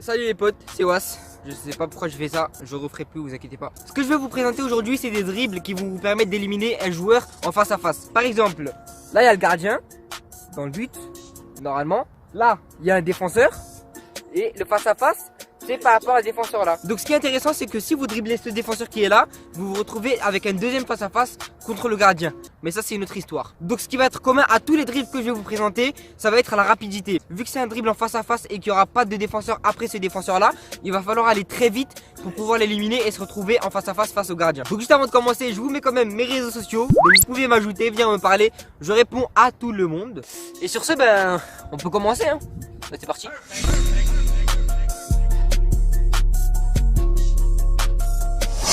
Salut les potes, c'est Was. Je sais pas pourquoi je fais ça, je referai plus, vous inquiétez pas. Ce que je vais vous présenter aujourd'hui, c'est des dribbles qui vont vous permettre d'éliminer un joueur en face à face. Par exemple, là il y a le gardien dans le but, normalement. Là, il y a un défenseur et le face à face, c'est par rapport à ce défenseur là. Donc ce qui est intéressant, c'est que si vous dribblez ce défenseur qui est là, vous vous retrouvez avec un deuxième face à face contre le gardien. Mais ça c'est une autre histoire. Donc ce qui va être commun à tous les dribbles que je vais vous présenter, ça va être la rapidité. Vu que c'est un dribble en face à face et qu'il n'y aura pas de défenseur après ce défenseur là, il va falloir aller très vite pour pouvoir l'éliminer et se retrouver en face à face au gardien. Donc juste avant de commencer, je vous mets quand même mes réseaux sociaux. Donc vous pouvez m'ajouter, venir me parler. Je réponds à tout le monde. Et sur ce, ben on peut commencer hein. Ben, c'est parti.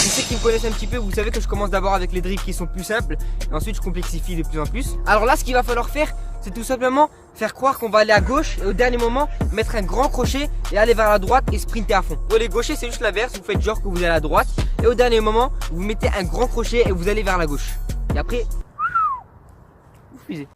Pour ceux qui me connaissent un petit peu, vous savez que je commence d'abord avec les dribbles qui sont plus simples et ensuite je complexifie de plus en plus. Alors là, ce qu'il va falloir faire, c'est tout simplement faire croire qu'on va aller à gauche et au dernier moment mettre un grand crochet et aller vers la droite et sprinter à fond. Pour les gauchers, c'est juste l'inverse, vous faites genre que vous allez à la droite et au dernier moment, vous mettez un grand crochet et vous allez vers la gauche. Et après, vous fusez.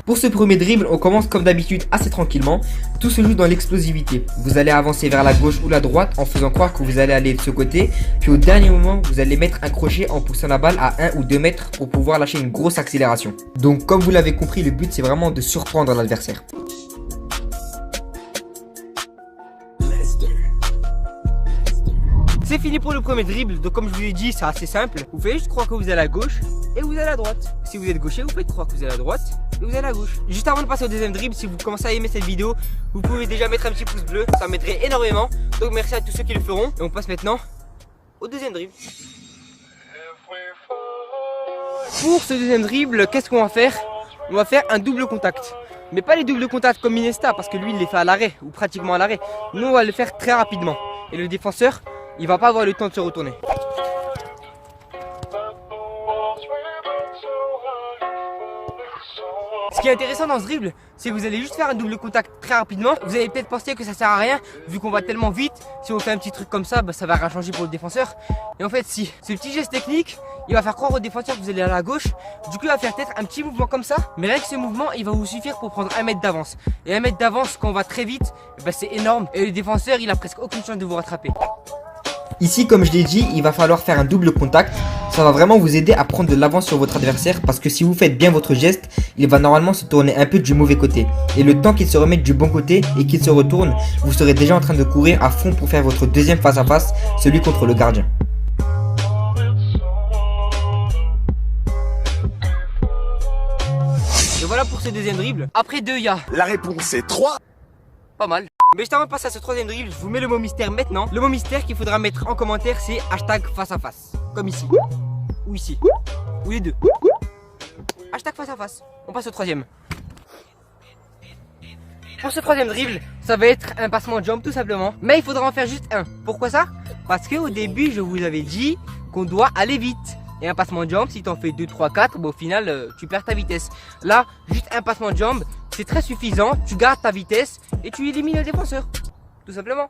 Pour ce premier dribble, on commence comme d'habitude assez tranquillement. Tout se joue dans l'explosivité. Vous allez avancer vers la gauche ou la droite en faisant croire que vous allez aller de ce côté. Puis au dernier moment, vous allez mettre un crochet en poussant la balle à 1 ou 2 mètres pour pouvoir lâcher une grosse accélération. Donc comme vous l'avez compris, le but c'est vraiment de surprendre l'adversaire. C'est fini pour le premier dribble, donc comme je vous l'ai dit, c'est assez simple. Vous faites juste croire que vous allez à gauche et vous allez à droite. Si vous êtes gaucher, vous faites croire que vous allez à droite et vous allez à gauche. Juste avant de passer au deuxième dribble, si vous commencez à aimer cette vidéo, vous pouvez déjà mettre un petit pouce bleu, ça m'aiderait énormément. Donc merci à tous ceux qui le feront. Et on passe maintenant au deuxième dribble. Pour ce deuxième dribble, qu'est-ce qu'on va faire? On va faire un double contact. Mais pas les doubles contacts comme Iniesta, parce que lui il les fait à l'arrêt, ou pratiquement à l'arrêt. Nous on va le faire très rapidement. Et le défenseur, il va pas avoir le temps de se retourner. Ce qui est intéressant dans ce dribble, c'est que vous allez juste faire un double contact très rapidement. Vous allez peut-être penser que ça sert à rien, vu qu'on va tellement vite. Si on fait un petit truc comme ça, bah, ça va rien changer pour le défenseur. Et en fait, si ce petit geste technique, il va faire croire au défenseur que vous allez à la gauche. Du coup, il va faire peut-être un petit mouvement comme ça. Mais rien que ce mouvement, il va vous suffire pour prendre 1 mètre d'avance. Et 1 mètre d'avance, quand on va très vite, bah, c'est énorme. Et le défenseur, il a presque aucune chance de vous rattraper. Ici, comme je l'ai dit, il va falloir faire un double contact. Ça va vraiment vous aider à prendre de l'avance sur votre adversaire parce que si vous faites bien votre geste, il va normalement se tourner un peu du mauvais côté. Et le temps qu'il se remette du bon côté et qu'il se retourne, vous serez déjà en train de courir à fond pour faire votre deuxième face à face, celui contre le gardien. Et voilà pour ce deuxième dribble. Après 2, il y a... La réponse est 3. Pas mal. Mais juste avant de passer à ce troisième dribble, je vous mets le mot mystère maintenant. Le mot mystère qu'il faudra mettre en commentaire, c'est hashtag face à face. Comme ici. Ou ici. Ou les deux. Hashtag face à face. On passe au troisième. Pour ce troisième dribble, ça va être un passement jump tout simplement. Mais il faudra en faire juste un. Pourquoi ça? Parce qu'au début, je vous avais dit qu'on doit aller vite. Et un passement jump, si t'en fais 2, 3, 4, bon, au final, tu perds ta vitesse. Là, juste un passement jump, c'est très suffisant. Tu gardes ta vitesse et tu élimines le défenseur. Tout simplement.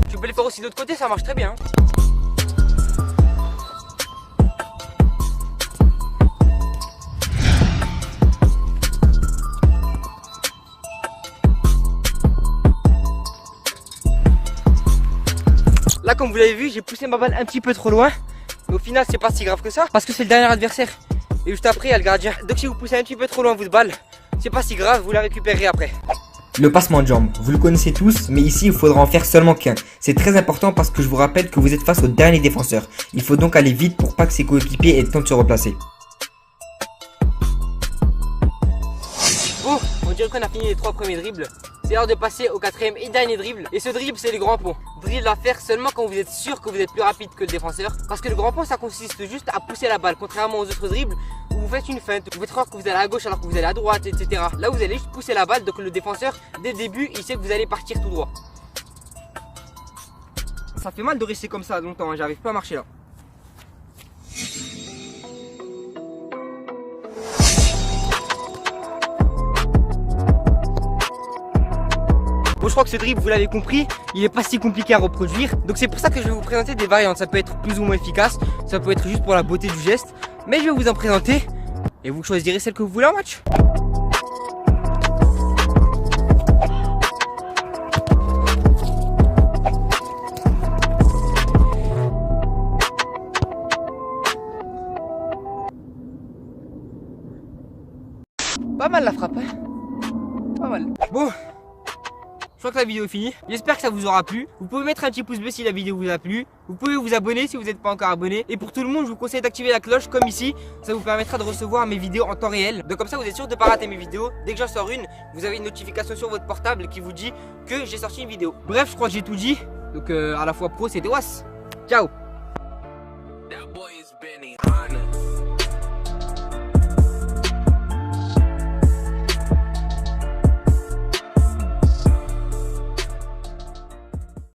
Tu peux le faire aussi de l'autre côté, ça marche très bien. Là, comme vous l'avez vu, j'ai poussé ma balle un petit peu trop loin. Mais au final, c'est pas si grave que ça. Parce que c'est le dernier adversaire. Et juste après, il y a le gardien. Donc si vous poussez un petit peu trop loin votre balle, c'est pas si grave, vous la récupérez après. Le passement de jambe, vous le connaissez tous, mais ici il faudra en faire seulement qu'un. C'est très important parce que je vous rappelle que vous êtes face au dernier défenseur. Il faut donc aller vite pour pas que ses coéquipiers aient le temps de se replacer. Bon, on dirait qu'on a fini les 3 premiers dribbles. C'est l'heure de passer au 4e et dernier dribble. Et ce dribble, c'est le grand pont. Dribble à faire seulement quand vous êtes sûr que vous êtes plus rapide que le défenseur. Parce que le grand pont, ça consiste juste à pousser la balle. Contrairement aux autres dribbles où vous faites une feinte, vous faites croire que vous allez à gauche alors que vous allez à droite, etc. Là, vous allez juste pousser la balle. Donc le défenseur, dès le début, il sait que vous allez partir tout droit. Ça fait mal de rester comme ça longtemps, hein. J'arrive pas à marcher là. Bon, je crois crois que ce dribble, vous l'avez compris, il est pas si compliqué à reproduire. Donc c'est pour ça que je vais vous présenter des variantes. Ça peut être plus ou moins efficace, ça peut être juste pour la beauté du geste. Mais je vais vous en présenter et vous choisirez celle que vous voulez en match. Pas mal la frappe, hein. Pas mal. Bon, je crois que la vidéo est finie. J'espère que ça vous aura plu. Vous pouvez mettre un petit pouce bleu si la vidéo vous a plu. Vous pouvez vous abonner si vous n'êtes pas encore abonné. Et pour tout le monde, je vous conseille d'activer la cloche comme ici. Ça vous permettra de recevoir mes vidéos en temps réel. Donc comme ça, vous êtes sûr de ne pas rater mes vidéos. Dès que j'en sors une, vous avez une notification sur votre portable qui vous dit que j'ai sorti une vidéo. Bref, je crois que j'ai tout dit. Donc à la fois pro, c'était was. Ciao.